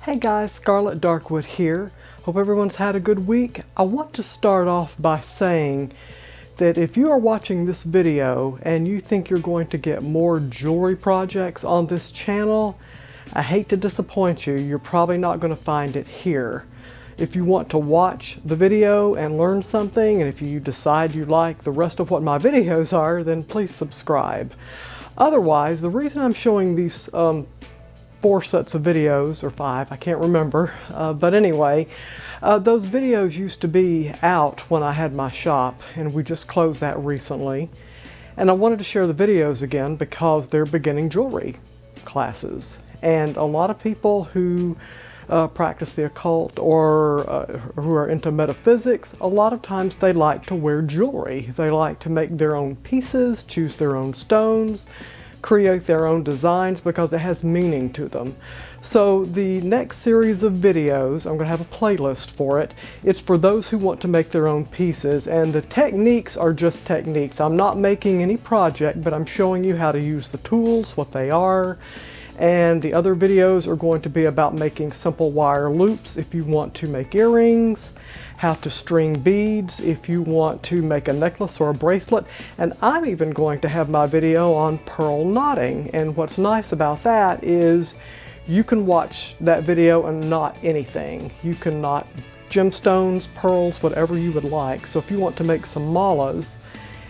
Hey guys, Scarlet Darkwood here. Hope everyone's had a good week. I want to start off by saying that if you are watching this video and you think you're going to get more jewelry projects on this channel, I hate to disappoint you, you're probably not going to find it here. If you want to watch the video and learn something, and if you decide you like the rest of what my videos are, then please subscribe. Otherwise, the reason I'm showing these 4 sets of videos, or 5, I can't remember, but anyway, those videos used to be out when I had my shop, and we just closed that recently. And I wanted to share the videos again because they're beginning jewelry classes. And a lot of people who practice the occult or who are into metaphysics, a lot of times they like to wear jewelry. They like to make their own pieces, choose their own stones, create their own designs because it has meaning to them. So the next series of videos, I'm going to have a playlist for it. It's for those who want to make their own pieces, and the techniques are just techniques. I'm not making any project, but I'm showing you how to use the tools, what they are. And the other videos are going to be about making simple wire loops if you want to make earrings, how to string beads if you want to make a necklace or a bracelet, and I'm even going to have my video on pearl knotting. And what's nice about that is you can watch that video and knot anything. You can knot gemstones, pearls, whatever you would like. So if you want to make some malas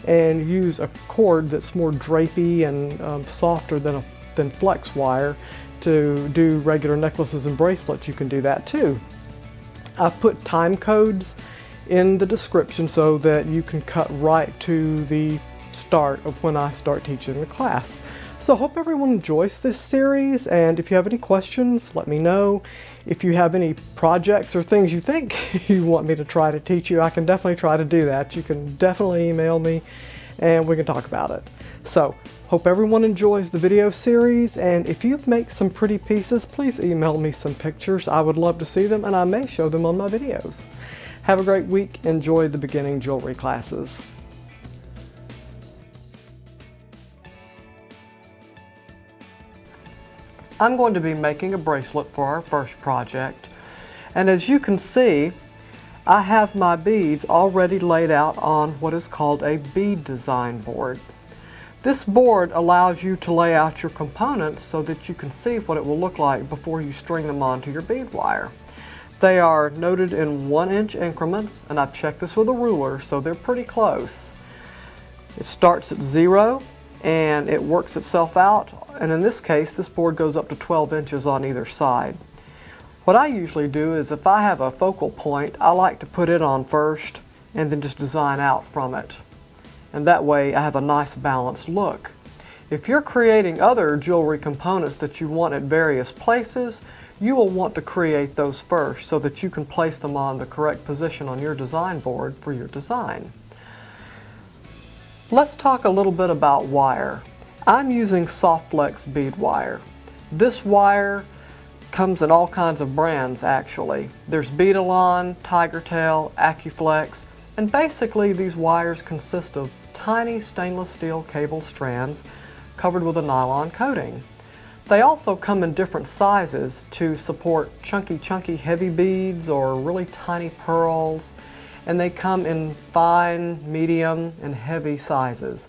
and use a cord that's more drapey and softer than flex wire to do regular necklaces and bracelets, you can do that too. I've put time codes in the description so that you can cut right to the start of when I start teaching the class. So I hope everyone enjoys this series, and if you have any questions, let me know. If you have any projects or things you think you want me to try to teach you, I can definitely try to do that. You can definitely email me and we can talk about it. So, hope everyone enjoys the video series, and if you make some pretty pieces, please email me some pictures. I would love to see them, and I may show them on my videos. Have a great week. Enjoy the beginning jewelry classes. I'm going to be making a bracelet for our first project, and as you can see, I have my beads already laid out on what is called a bead design board. This board allows you to lay out your components so that you can see what it will look like before you string them onto your bead wire. They are noted in 1-inch increments, and I've checked this with a ruler, so they're pretty close. It starts at 0 and it works itself out, and in this case this board goes up to 12 inches on either side. What I usually do is if I have a focal point, I like to put it on first and then just design out from it. And that way I have a nice balanced look. If you're creating other jewelry components that you want at various places, you will want to create those first so that you can place them on the correct position on your design board for your design. Let's talk a little bit about wire. I'm using soft flex bead wire. This wire comes in all kinds of brands actually. There's Beadalon, Tigertail, Accuflex, and basically these wires consist of tiny stainless steel cable strands covered with a nylon coating. They also come in different sizes to support chunky heavy beads or really tiny pearls, and they come in fine, medium, and heavy sizes.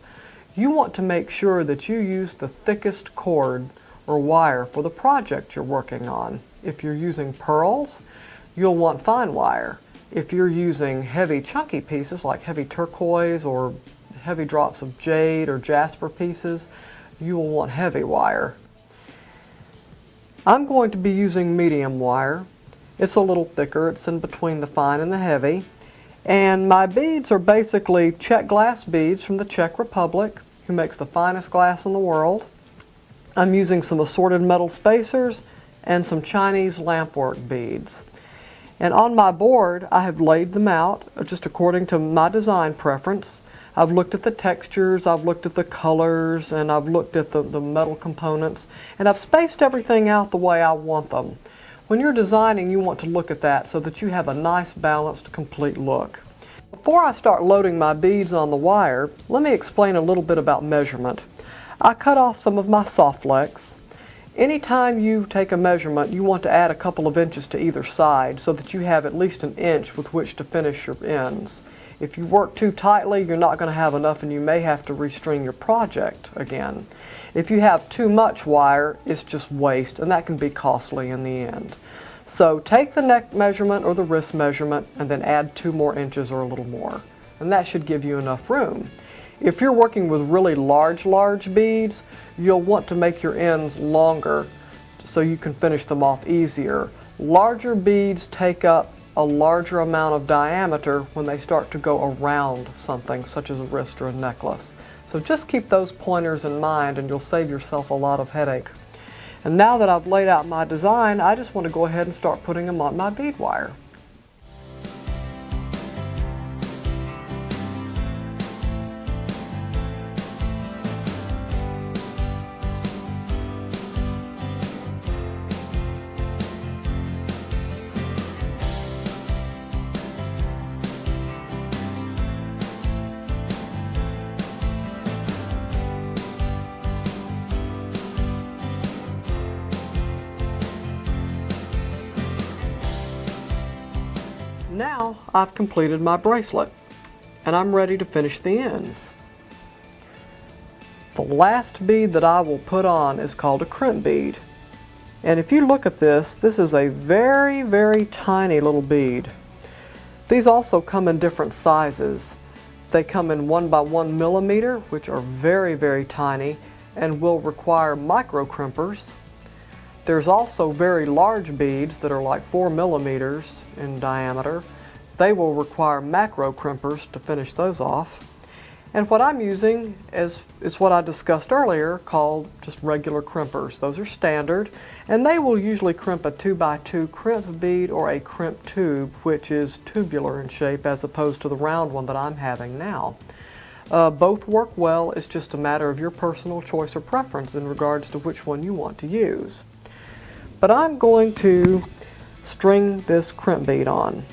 You want to make sure that you use the thickest cord or wire for the project you're working on. If you're using pearls, you'll want fine wire. If you're using heavy chunky pieces like heavy turquoise or heavy drops of jade or jasper pieces, you will want heavy wire. I'm going to be using medium wire. It's a little thicker, it's in between the fine and the heavy. And my beads are basically Czech glass beads from the Czech Republic, who makes the finest glass in the world. I'm using some assorted metal spacers and some Chinese lampwork beads. And on my board I have laid them out just according to my design preference. I've looked at the textures, I've looked at the colors, and I've looked at the metal components, and I've spaced everything out the way I want them. When you're designing, you want to look at that so that you have a nice balanced complete look. Before I start loading my beads on the wire, let me explain a little bit about measurement. I cut off some of my soft flex, Anytime you take a measurement, you want to add a couple of inches to either side so that you have at least an inch with which to finish your ends. If you work too tightly, you're not going to have enough and you may have to restring your project again. If you have too much wire, it's just waste, and that can be costly in the end. So take the neck measurement or the wrist measurement and then add 2 more inches or a little more. And that should give you enough room. If you're working with really large beads, you'll want to make your ends longer so you can finish them off easier. Larger beads take up a larger amount of diameter when they start to go around something such as a wrist or a necklace. So just keep those pointers in mind and you'll save yourself a lot of headache. And now that I've laid out my design, I just want to go ahead and start putting them on my bead wire. Now I've completed my bracelet and I'm ready to finish the ends. The last bead that I will put on is called a crimp bead. And if you look at this, this is a very tiny little bead. These also come in different sizes. They come in 1 by 1 millimeter, which are very tiny and will require micro crimpers. There's also very large beads that are like 4 millimeters in diameter. They will require macro crimpers to finish those off. And what I'm using is what I discussed earlier called just regular crimpers. Those are standard, and they will usually crimp a 2 by 2 crimp bead or a crimp tube, which is tubular in shape as opposed to the round one that I'm having now. Both work well. It's just a matter of your personal choice or preference in regards to which one you want to use. But I'm going to string this crimp bead on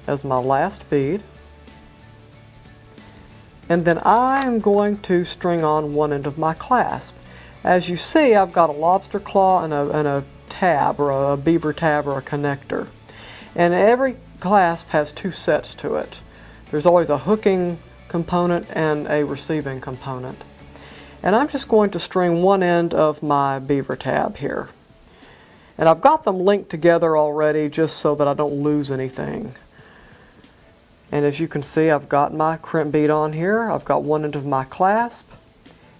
as my last bead, and then I'm going to string on one end of my clasp. As you see, I've got a lobster claw and a tab, or a beaver tab, or a connector, and every clasp has 2 sets to it. There's always a hooking component and a receiving component. And I'm just going to string one end of my beaver tab here. And I've got them linked together already just so that I don't lose anything. And as you can see, I've got my crimp bead on here. I've got one end of my clasp.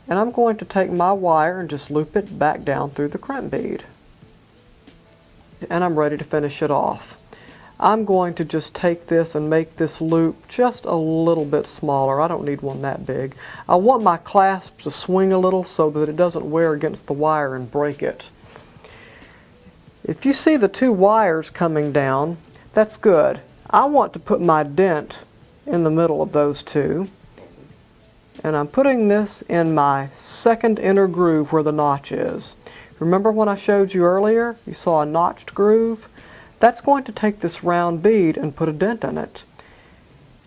And I'm going to take my wire and just loop it back down through the crimp bead. And I'm ready to finish it off. I'm going to just take this and make this loop just a little bit smaller. I don't need one that big. I want my clasp to swing a little so that it doesn't wear against the wire and break it. If you see the 2 wires coming down, that's good. I want to put my dent in the middle of those 2. And I'm putting this in my second inner groove where the notch is. Remember when I showed you earlier? You saw a notched groove? That's going to take this round bead and put a dent in it.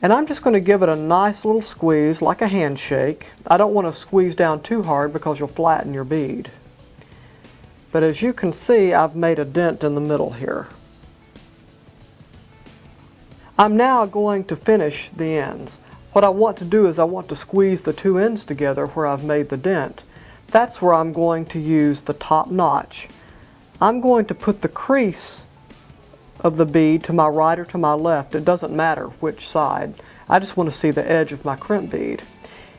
And I'm just going to give it a nice little squeeze, like a handshake. I don't want to squeeze down too hard because you'll flatten your bead. But as you can see, I've made a dent in the middle here. I'm now going to finish the ends. What I want to do is I want to squeeze the 2 ends together where I've made the dent. That's where I'm going to use the top notch. I'm going to put the crease of the bead to my right or to my left. It doesn't matter which side. I just want to see the edge of my crimp bead.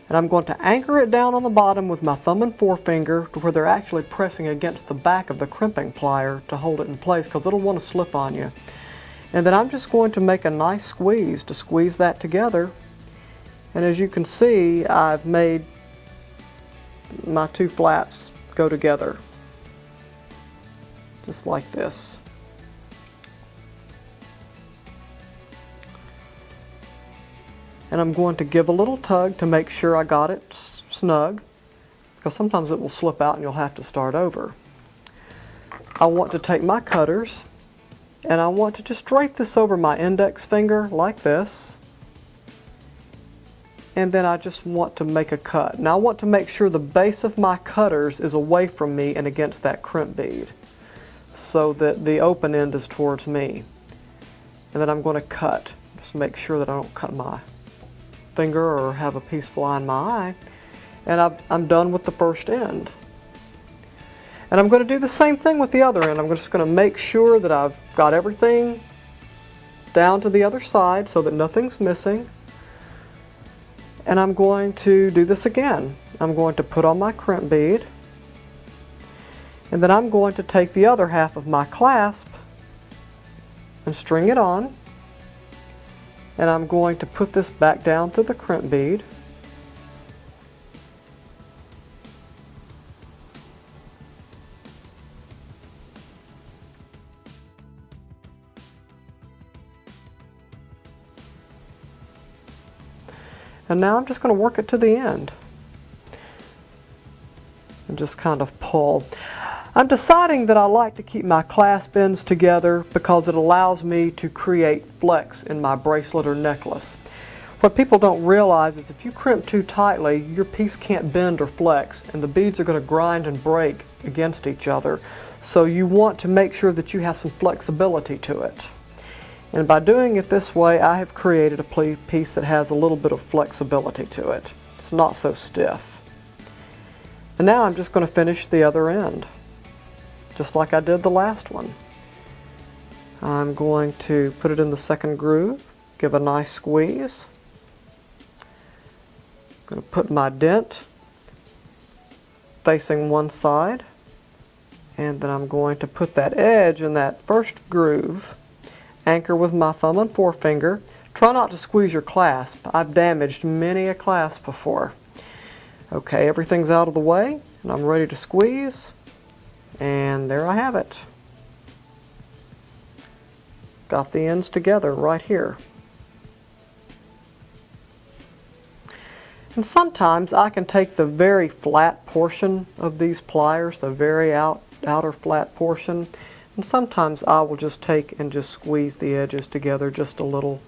And I'm going to anchor it down on the bottom with my thumb and forefinger to where they're actually pressing against the back of the crimping plier to hold it in place because it'll want to slip on you. And then I'm just going to make a nice squeeze to squeeze that together. And as you can see, I've made my 2 flaps go together. Just like this. And I'm going to give a little tug to make sure I got it snug, because sometimes it will slip out and you'll have to start over. I want to take my cutters and I want to just drape this over my index finger like this. and then I just want to make a cut. Now I want to make sure the base of my cutters is away from me and against that crimp bead, so that the open end is towards me. And then I'm going to cut. Just make sure that I don't cut my finger or have a piece fly in my eye. And I'm done with the first end. And I'm going to do the same thing with the other end. I'm just going to make sure that I've got everything down to the other side so that nothing's missing. And I'm going to do this again. I'm going to put on my crimp bead. And then I'm going to take the other half of my clasp and string it on. And I'm going to put this back down through the crimp bead. And now I'm just going to work it to the end and just kind of pull. I'm deciding that I like to keep my clasp ends together because it allows me to create flex in my bracelet or necklace. What people don't realize is if you crimp too tightly, your piece can't bend or flex, and the beads are going to grind and break against each other. So you want to make sure that you have some flexibility to it. And by doing it this way, I have created a piece that has a little bit of flexibility to it. It's not so stiff. And now I'm just going to finish the other end, just like I did the last one. I'm going to put it in the second groove, give a nice squeeze. I'm going to put my dent facing one side, and then I'm going to put that edge in that first groove. Anchor with my thumb and forefinger. Try not to squeeze your clasp. I've damaged many a clasp before. Okay, everything's out of the way, and I'm ready to squeeze. And there I have it. Got the ends together right here. And sometimes I can take the very flat portion of these pliers, the very outer flat portion, and sometimes I will just take and just squeeze the edges together just a little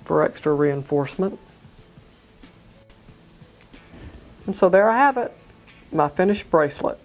for extra reinforcement. And so there I have it, my finished bracelet.